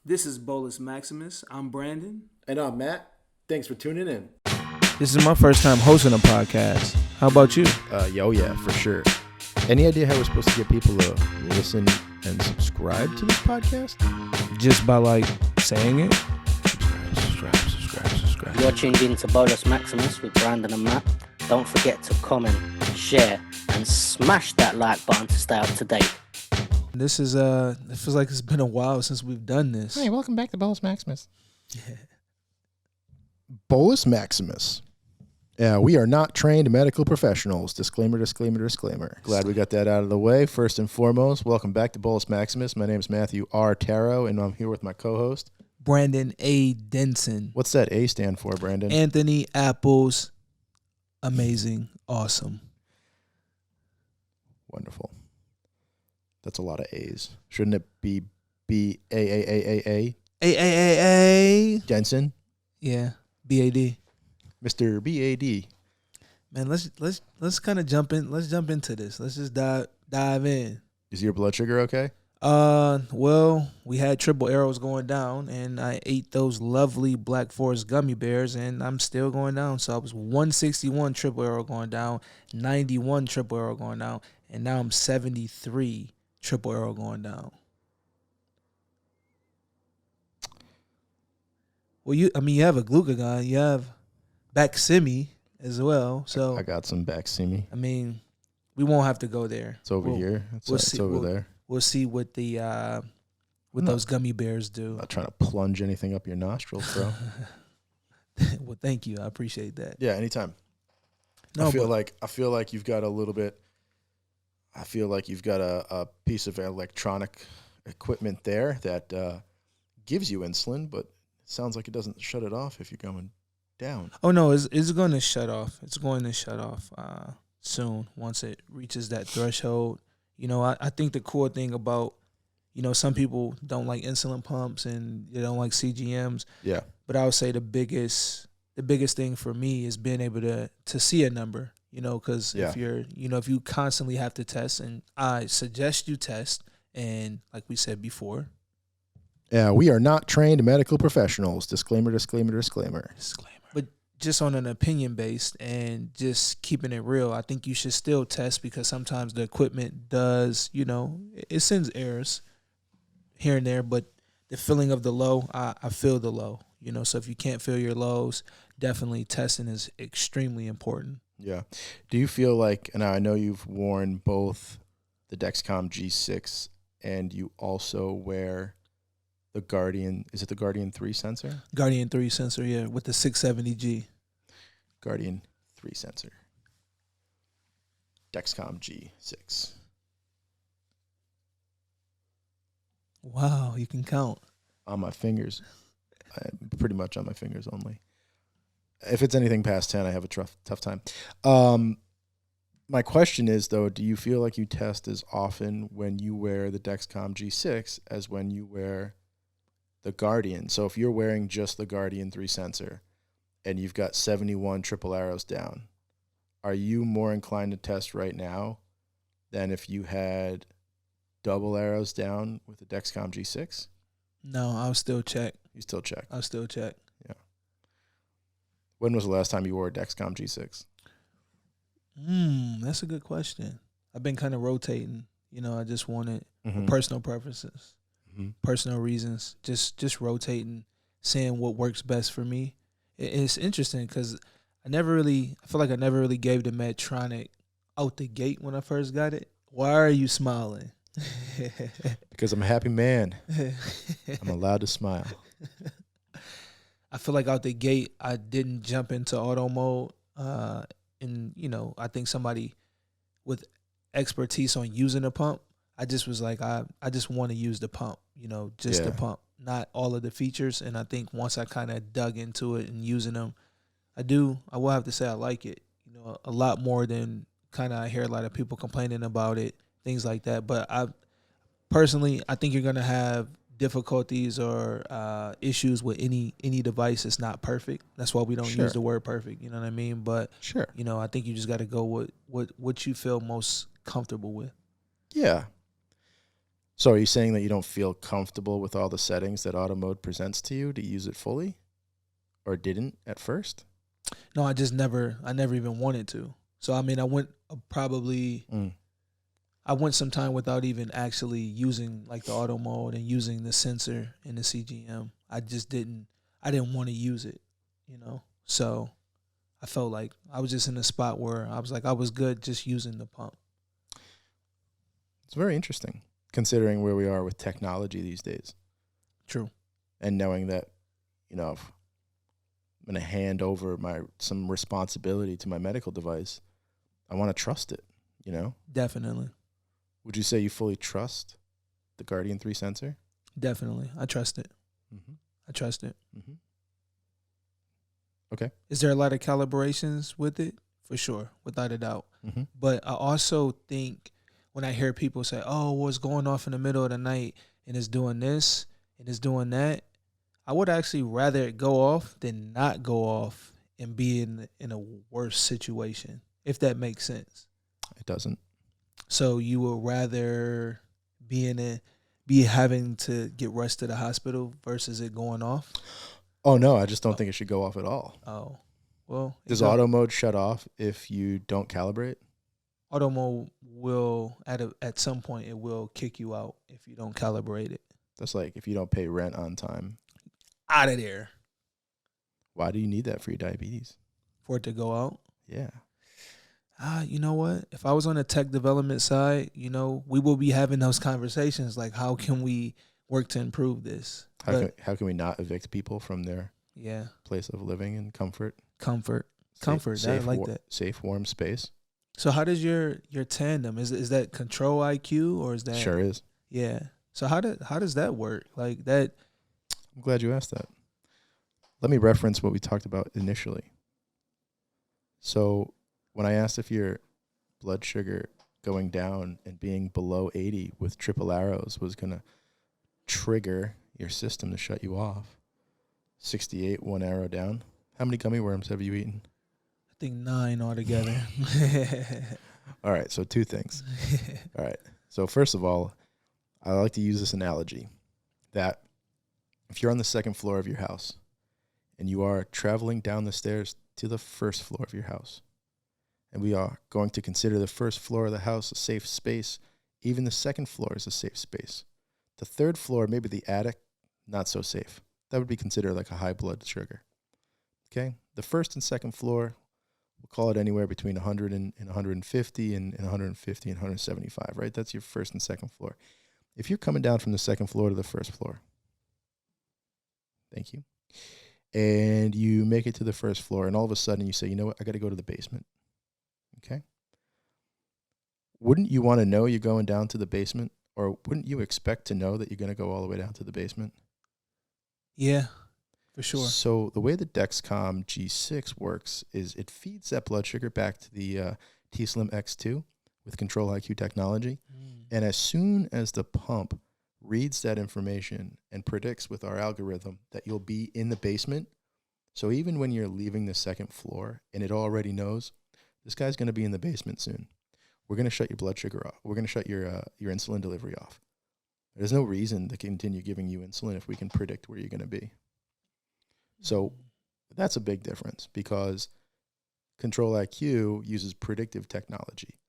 This is Bolus Maximus. I'm Brandon. And I'm Matt. Thanks for tuning in. This is my first time hosting a podcast. How about you? Yeah, for sure. Any idea how we're supposed to get people to listen and subscribe to this podcast? Just by saying it? Subscribe. You're tuned in to Bolus Maximus with Brandon and Matt. Don't forget to comment, share, and smash that like button to stay up to date. This is it feels like it's been a while since we've done this. Hey, welcome back to Bolus Maximus. Bolus Maximus. Yeah, we are not trained medical professionals. Disclaimer. Glad we got that out of the way. First and foremost, welcome back to Bolus Maximus. My name is Matthew R. Taro, and I'm here with my co-host, Brandon A. Denson. What's that A stand for, Brandon? Anthony Apples. Amazing. Awesome. Wonderful. That's a lot of A's. Shouldn't it be B-A-A-A-A-A? A. Denson? Yeah. B-A-D. Mr. B-A-D. Man, let's kind of jump in. Let's jump into this. Let's just dive in. Is your blood sugar okay? Well, we had triple arrows going down, and I ate those lovely Black Forest gummy bears, and I'm still going down. So I was 161 triple arrow going down, 91 triple arrow going down, and now I'm 73 triple arrow going down. Well, you have a glucagon, you have Baqsimi as well. So I got some Baqsimi. I mean, we won't have to go there. It's over here. It's over there. We'll see what those gummy bears do. I'm not trying to plunge anything up your nostrils, bro. Well, thank you. I appreciate that. Yeah, anytime. No, I feel like you've got a little bit. I feel like you've got a piece of electronic equipment there that gives you insulin, but it sounds like it doesn't shut it off if you're going down. Oh no, it's going to shut off. It's going to shut off soon once it reaches that threshold. You know, I think the cool thing about, some people don't like insulin pumps and they don't like CGMs. Yeah. But I would say the biggest thing for me is being able to see a number, because if you constantly have to test, and I suggest you test, and like we said before. Yeah, we are not trained medical professionals. Disclaimer. But just on an opinion based and just keeping it real, I think you should still test, because sometimes the equipment does, it sends errors here and there, but the feeling of the low, I feel the low, so if you can't feel your lows, definitely testing is extremely important. Yeah. Do you feel like, and I know you've worn both the Dexcom G6 and you also wear the Guardian, is it the Guardian 3 sensor? Guardian 3 sensor, yeah, with the 670G. Guardian 3 sensor. Dexcom G6. Wow, you can count. On my fingers. Pretty much on my fingers only. If it's anything past 10, I have a tough time. My question is, though, do you feel like you test as often when you wear the Dexcom G6 as when you wear the Guardian? So if you're wearing just the Guardian 3 sensor and you've got 71 triple arrows down, are you more inclined to test right now than if you had double arrows down with the Dexcom G6? No, I'll still check. You still check? I'll still check. Yeah. When was the last time you wore a Dexcom G6? That's a good question. I've been kind of rotating. I just wanted Mm-hmm. personal preferences. Mm-hmm. Personal reasons, just rotating, seeing what works best for me. It's interesting because I feel like I never really gave the Medtronic out the gate when I first got it. Why are you smiling? Because I'm a happy man. I'm allowed to smile. I feel like out the gate I didn't jump into auto mode. And I think somebody with expertise on using a pump, I just was like, I just want to use the pump, the pump, not all of the features. And I think once I kind of dug into it and using them, I will have to say I like it, a lot more than kind of I hear a lot of people complaining about it, things like that. But I think you're going to have difficulties or issues with any device that's not perfect. That's why we don't use the word perfect, you know what I mean? But, I think you just got to go with what you feel most comfortable with. Yeah. So are you saying that you don't feel comfortable with all the settings that auto mode presents to you to use it fully, or didn't at first? No, I never even wanted to. So I mean, I went I went some time without even actually using like the auto mode and using the sensor in the CGM. I didn't want to use it, you know. So I felt like I was just in a spot where I was like, I was good just using the pump. It's very interesting, considering where we are with technology these days. True. And knowing that, if I'm going to hand over some responsibility to my medical device, I want to trust it, Definitely. Would you say you fully trust the Guardian 3 sensor? Definitely. I trust it. Mm-hmm. I trust it. Mm-hmm. Okay. Is there a lot of calibrations with it? For sure, without a doubt. Mm-hmm. But I also think when I hear people say, oh, well, it's going off in the middle of the night and it's doing this and it's doing that, I would actually rather it go off than not go off and be in a worse situation, if that makes sense. It doesn't. So you would rather be having to get rushed to the hospital versus it going off? Oh, no, I just don't think it should go off at all. Oh, well. Does auto mode shut off if you don't calibrate? Auto mode will, at some point, it will kick you out if you don't calibrate it. That's like if you don't pay rent on time. Out of there. Why do you need that for your diabetes? For it to go out? Yeah. You know what? If I was on the tech development side, we will be having those conversations like, how can we work to improve this? How can we not evict people from their place of living and comfort? Comfort. Safe, I like that. Safe, warm space. So how does your tandem, is that control IQ or is that? Sure is. Yeah. So how does that work? Like that. I'm glad you asked that. Let me reference what we talked about initially. So when I asked if your blood sugar going down and being below 80 with triple arrows was going to trigger your system to shut you off, 68, 1 arrow down. How many gummy worms have you eaten? I think 9 altogether. All right, so 2 things. All right, so first of all, I like to use this analogy that if you're on the second floor of your house and you are traveling down the stairs to the first floor of your house, and we are going to consider the first floor of the house a safe space, even the second floor is a safe space. The third floor, maybe the attic, not so safe. That would be considered like a high blood sugar. Okay? The first and second floor, we'll call it anywhere between 100 and 150 and 150 and 175, right? That's your first and second floor. If you're coming down from the second floor to the first floor, thank you, and you make it to the first floor, and all of a sudden you say, you know what, I got to go to the basement. Okay? Wouldn't you want to know you're going down to the basement? Or wouldn't you expect to know that you're going to go all the way down to the basement? Yeah, for sure. So the way the Dexcom G6 works is it feeds that blood sugar back to the t:slim X2 with Control IQ technology. And as soon as the pump reads that information and predicts with our algorithm that you'll be in the basement, so even when you're leaving the second floor and it already knows, this guy's going to be in the basement soon, we're going to shut your blood sugar off. We're going to shut your insulin delivery off. There's no reason to continue giving you insulin if we can predict where you're going to be. So that's a big difference because Control IQ uses predictive technology,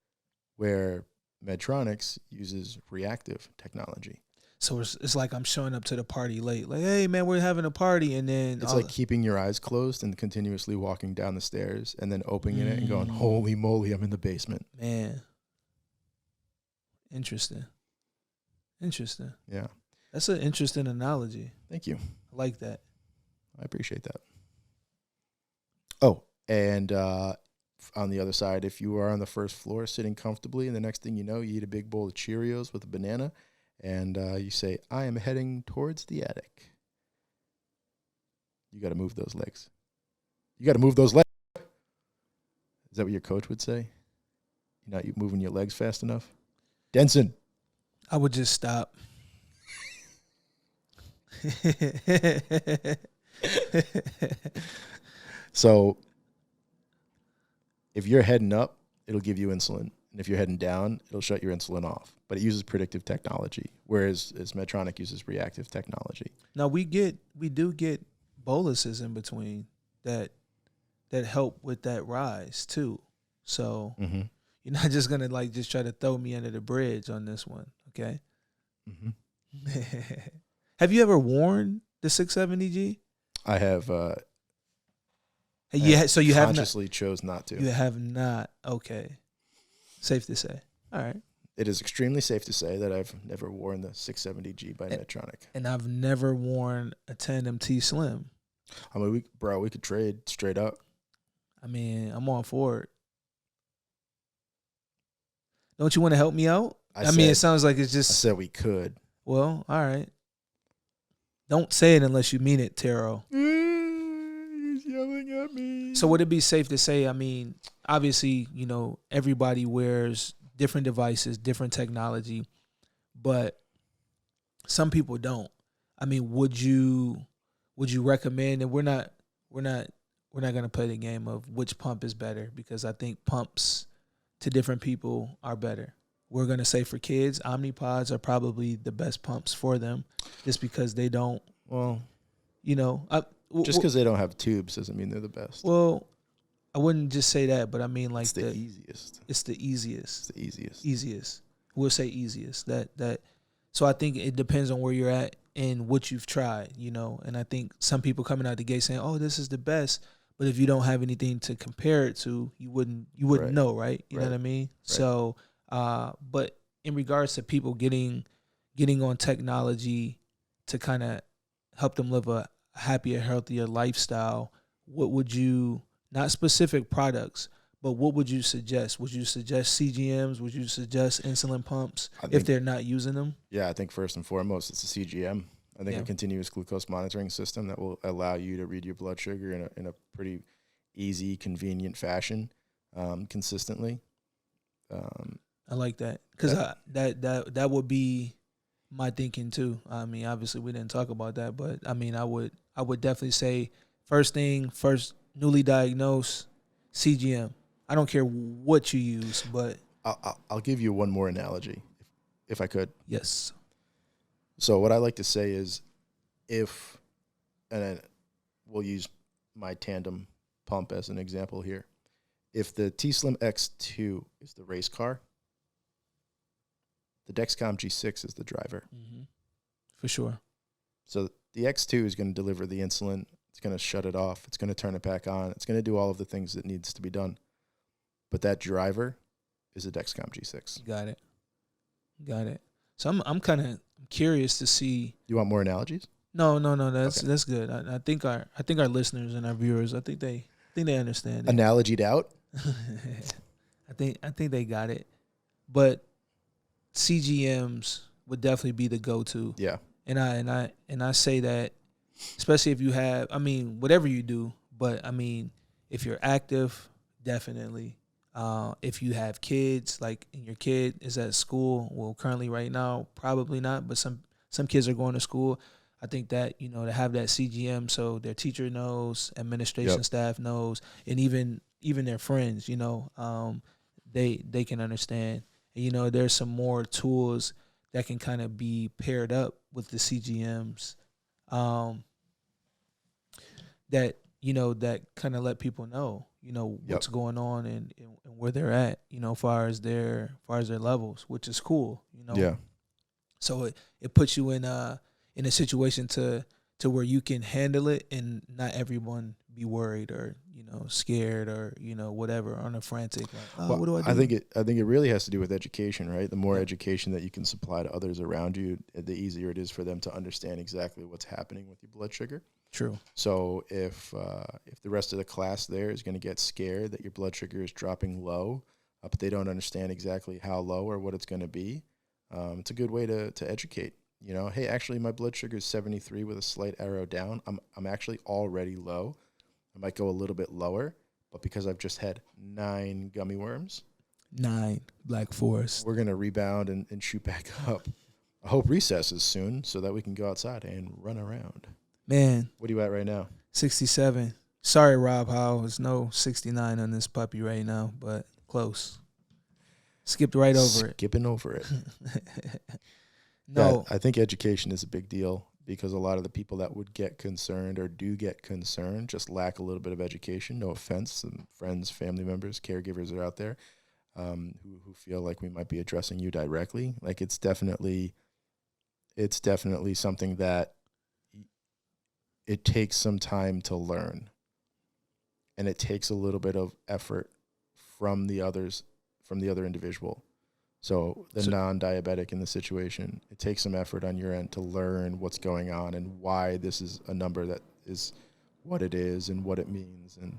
where Medtronic uses reactive technology. So it's like I'm showing up to the party late. Like, hey, man, we're having a party. And then it's like keeping your eyes closed and continuously walking down the stairs and then opening it and going, holy moly, I'm in the basement. Man. Interesting. Yeah. That's an interesting analogy. Thank you. I like that. I appreciate that. Oh, and on the other side, if you are on the first floor sitting comfortably and the next thing you know, you eat a big bowl of Cheerios with a banana, and you say, I am heading towards the attic. You got to move those legs. Is that what your coach would say? You're not moving your legs fast enough? Denson. I would just stop. So if you're heading up, it'll give you insulin. And if you're heading down, it'll shut your insulin off. But it uses predictive technology, whereas Medtronic uses reactive technology. Now we do get boluses in between that help with that rise too. So you're not just gonna like just try to throw me under the bridge on this one, okay? Have you ever worn the 670G? I have. Yeah, so you have consciously chose not to. You have not. Okay, safe to say. All right. It is extremely safe to say that I've never worn the 670G by Medtronic. And I've never worn a Tandem T Slim. I mean, we could trade straight up. I mean, I'm all for it. Don't you want to help me out? I mean, it sounds like it's just. I said we could. Well, all right. Don't say it unless you mean it, Taro. He's yelling at me. So would it be safe to say, I mean, obviously, everybody wears different devices, different technology, but some people don't. I mean, would you recommend, and we're not going to play the game of which pump is better, because I think pumps to different people are better. We're going to say for kids, Omnipods are probably the best pumps for them, just because they don't, just because they don't have tubes doesn't mean they're the best. Well, I wouldn't just say that, but I mean like it's the easiest. It's the easiest. It's the easiest. Easiest. We'll say easiest. So I think it depends on where you're at and what you've tried, and I think some people coming out the gate saying, "Oh, this is the best," but if you don't have anything to compare it to, you wouldn't right. know, right? You know right. what I mean? Right. So, but in regards to people getting on technology to kind of help them live a happier, healthier lifestyle, what would you, not specific products, but what would you suggest? Would you suggest CGMs? Would you suggest insulin pumps if they're not using them? Yeah, I think first and foremost, it's a CGM. I think a continuous glucose monitoring system that will allow you to read your blood sugar in a pretty easy, convenient fashion, consistently. I like that, because that would be my thinking too. I mean, obviously we didn't talk about that, but I mean, I would definitely say first newly diagnosed, CGM. I don't care what you use, but I'll give you one more analogy, if I could. Yes. So what I like to say is, we'll use my Tandem pump as an example here. If the T-Slim X2 is the race car, the Dexcom G6 is the driver. Mm-hmm. For sure. So the X2 is going to deliver the insulin. It's going to shut it off. It's going to turn it back on. It's going to do all of the things that needs to be done. But that driver is a Dexcom G6. Got it. So I'm kind of curious to see. You want more analogies? No. That's good. I think our listeners and our viewers, I think they understand it. Analogied out. I think they got it. But CGMs would definitely be the go-to. Yeah. And I say that, especially if you have, I mean, whatever you do, but I mean, if you're active, definitely. If you have kids, like, and your kid is at school, well, currently right now, probably not, but some kids are going to school. I think that, to have that CGM, so their teacher knows, administration staff knows, and even their friends, they can understand. And, there's some more tools that can kind of be paired up with the CGMs, that kind of let people know, what's going on and where they're at, as far as their levels, which is cool, Yeah. So it puts you in a situation to where you can handle it and not everyone be worried or scared or whatever, on a frantic, like, what do I do? I think it really has to do with education, right? The more education that you can supply to others around you, the easier it is for them to understand exactly what's happening with your blood sugar. True. So if the rest of the class there is going to get scared that your blood sugar is dropping low, but they don't understand exactly how low or what it's going to be, it's a good way to educate. Hey, actually, my blood sugar is 73 with a slight arrow down. I'm actually already low. I might go a little bit lower, but because I've just had 9 gummy worms, 9 Black Forest, we're going to rebound and shoot back up. I hope recess is soon so that we can go outside and run around. Man. What are you at right now? 67. Sorry, Rob Howe. There's no 69 on this puppy right now, but close. skipped right over Skipping over it. No, Yeah, I think education is a big deal because a lot of the people that would get concerned or do get concerned just lack a little bit of education. No offense, some friends, family members, caregivers are out there who feel like we might be addressing you directly. Like it's definitely something that it takes some time to learn, and it takes a little bit of effort from the other individual. So the non-diabetic in the situation, it takes some effort on your end to learn what's going on and why this is a number that is what it is and what it means and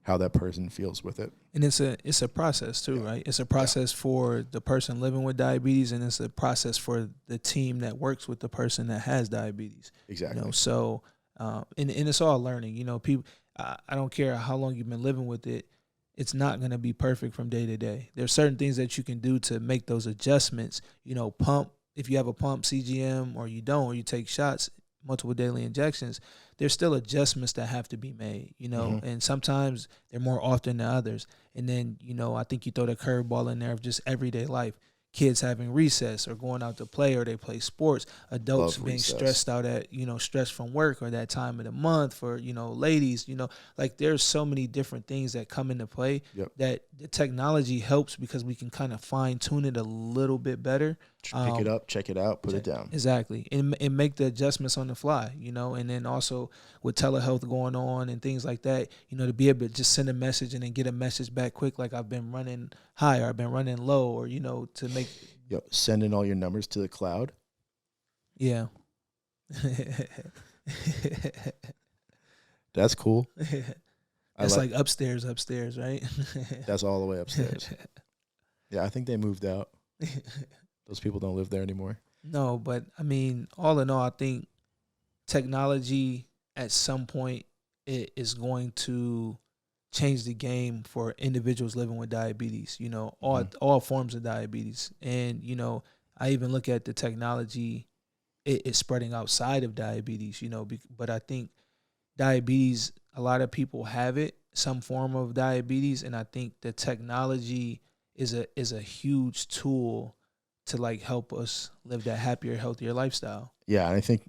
how that person feels with it. And it's a process too, right? It's a process for the person living with diabetes, and it's a process for the team that works with the person that has diabetes. Exactly. So and it's all learning. People. I don't care how long you've been living with it. It's not going to be perfect from day to day. There's certain things that you can do to make those adjustments. Pump, if you have a pump, CGM, or you don't, or you take shots, multiple daily injections, there's still adjustments that have to be made, and sometimes they're more often than others. And then, I think you throw the curveball in there of just everyday life. Kids having recess or going out to play, or they play sports. Adults being stressed out at, stress from work or that time of the month for, ladies, like there's so many different things that come into play that the technology helps because we can kind of fine tune it a little bit better. Pick it up, check it out, put it down. Exactly. And make the adjustments on the fly, and then also with telehealth going on and things like that, to be able to just send a message and then get a message back quick, like I've been running high or I've been running low, or, to make. Sending all your numbers to the cloud. Yeah. That's cool. That's like upstairs, right? That's all the way upstairs. Yeah, I think they moved out. Those people don't live there anymore. No, but I mean, all in all, I think technology at some point it is going to change the game for individuals living with diabetes, all forms of diabetes. And, I even look at the technology, it's spreading outside of diabetes, but I think diabetes, a lot of people have it, some form of diabetes. And I think the technology is a huge tool to like help us live that happier, healthier lifestyle. Yeah, and I think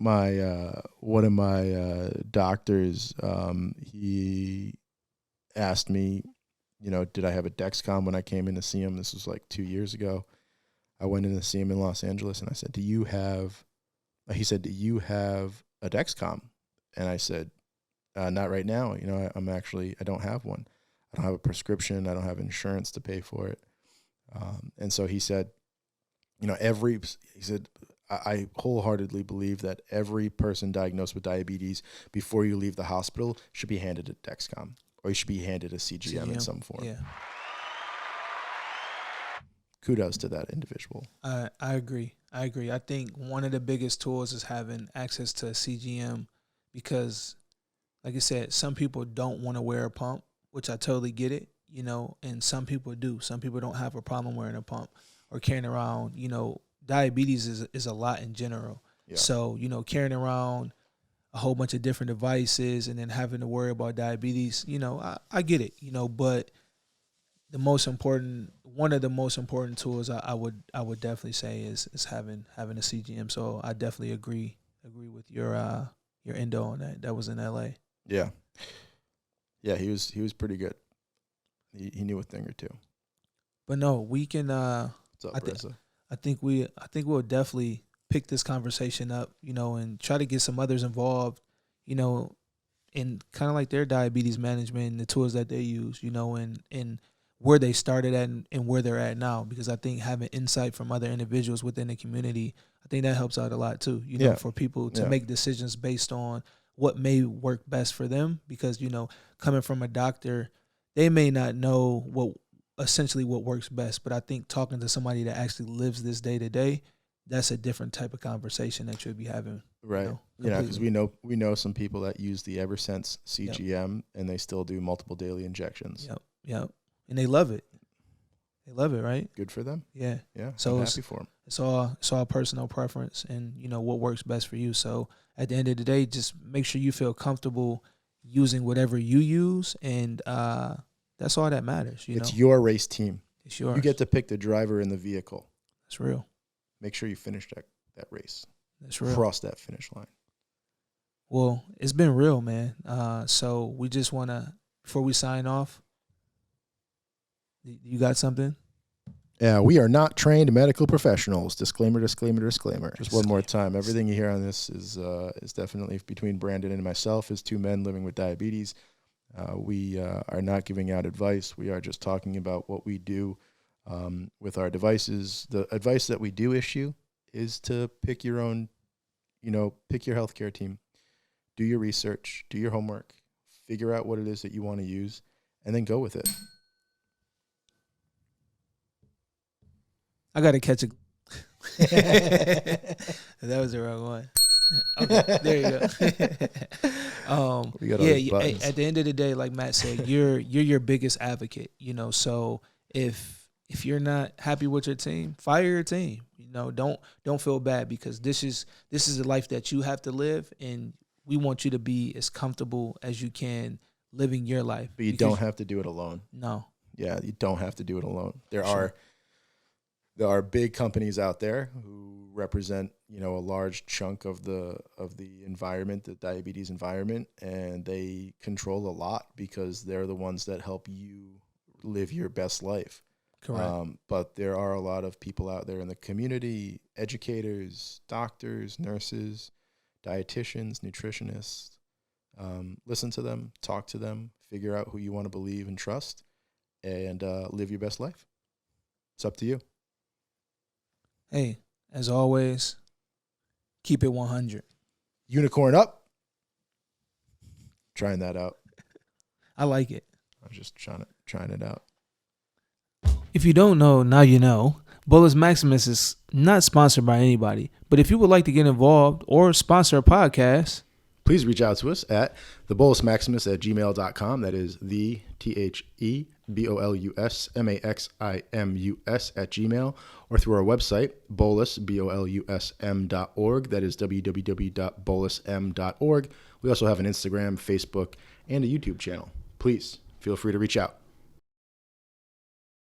one of my doctors, he asked me, did I have a Dexcom when I came in to see him? This was like 2 years ago. I went in to see him in Los Angeles, and I said, he said, do you have a Dexcom? And I said, not right now. I don't have one. I don't have a prescription. I don't have insurance to pay for it. And so he said, I wholeheartedly believe that every person diagnosed with diabetes before you leave the hospital should be handed a Dexcom, or you should be handed a CGM in some form. Yeah. Kudos to that individual. I agree. I think one of the biggest tools is having access to a CGM because, like I said, some people don't want to wear a pump, which I totally get it, and some people do. Some people don't have a problem wearing a pump or carrying around, diabetes is a lot in general. Yeah. So, carrying around a whole bunch of different devices and then having to worry about diabetes, I get it, but one of the most important tools I would definitely say is having a CGM. So I definitely agree with your endo on that. That was in LA. Yeah. Yeah, he was pretty good. He knew a thing or two. But no, we can What's up, Reza? I think we'll definitely pick this conversation up, and try to get some others involved, in kind of like their diabetes management and the tools that they use, and where they started at and where they're at now. Because I think having insight from other individuals within the community, I think that helps out a lot too, for people to make decisions based on what may work best for them. Because, coming from a doctor, they may not know what works best. But I think talking to somebody that actually lives this day to day, that's a different type of conversation that you'll be having. Right. Because we know some people that use the Eversense CGM and they still do multiple daily injections. Yep. And they love it. They love it, right? Good for them. Yeah. Yeah. So I'm happy for them. It's all personal preference and, what works best for you. So at the end of the day, just make sure you feel comfortable using whatever you use. And that's all that matters. It's your race team. It's yours. You get to pick the driver in the vehicle. That's real. Make sure you finish that race. That's real. Cross that finish line. Well, it's been real, man. So we just want to, before we sign off, you got something? Yeah, we are not trained medical professionals. Disclaimer, disclaimer, disclaimer. Just one more time. Everything you hear on this is definitely between Brandon and myself as two men living with diabetes. We are not giving out advice. We are just talking about what we do with our devices. The advice that we do issue is to pick your own, pick your healthcare team. Do your research. Do your homework. Figure out what it is that you want to use, and then go with it. I got to catch a. That was the wrong one. Okay, there you go. We got all these hey, at the end of the day, like Matt said, you're your biggest advocate. So if you're not happy with your team, fire your team. Don't feel bad, because this is a life that you have to live, and we want you to be as comfortable as you can living your life. But you don't have to do it alone. No. Yeah, you don't have to do it alone. There are big companies out there who represent, a large chunk of the environment, the diabetes environment, and they control a lot because they're the ones that help you live your best life. Correct. But there are a lot of people out there in the community, educators, doctors, nurses, dietitians, nutritionists. Listen to them, talk to them, figure out who you want to believe and trust, and live your best life. It's up to you. Hey, as always, keep it 100. Unicorn up. Trying that out. I like it. I was just trying it out. If you don't know, now you know. Bolus Maximus is not sponsored by anybody, but if you would like to get involved or sponsor a podcast, please reach out to us at thebolusmaximus@gmail.com. That is the thebolusmaximus@gmail, or through our website, bolus, bolusm.org. That is www.bolusm.org. We also have an Instagram, Facebook, and a YouTube channel. Please feel free to reach out.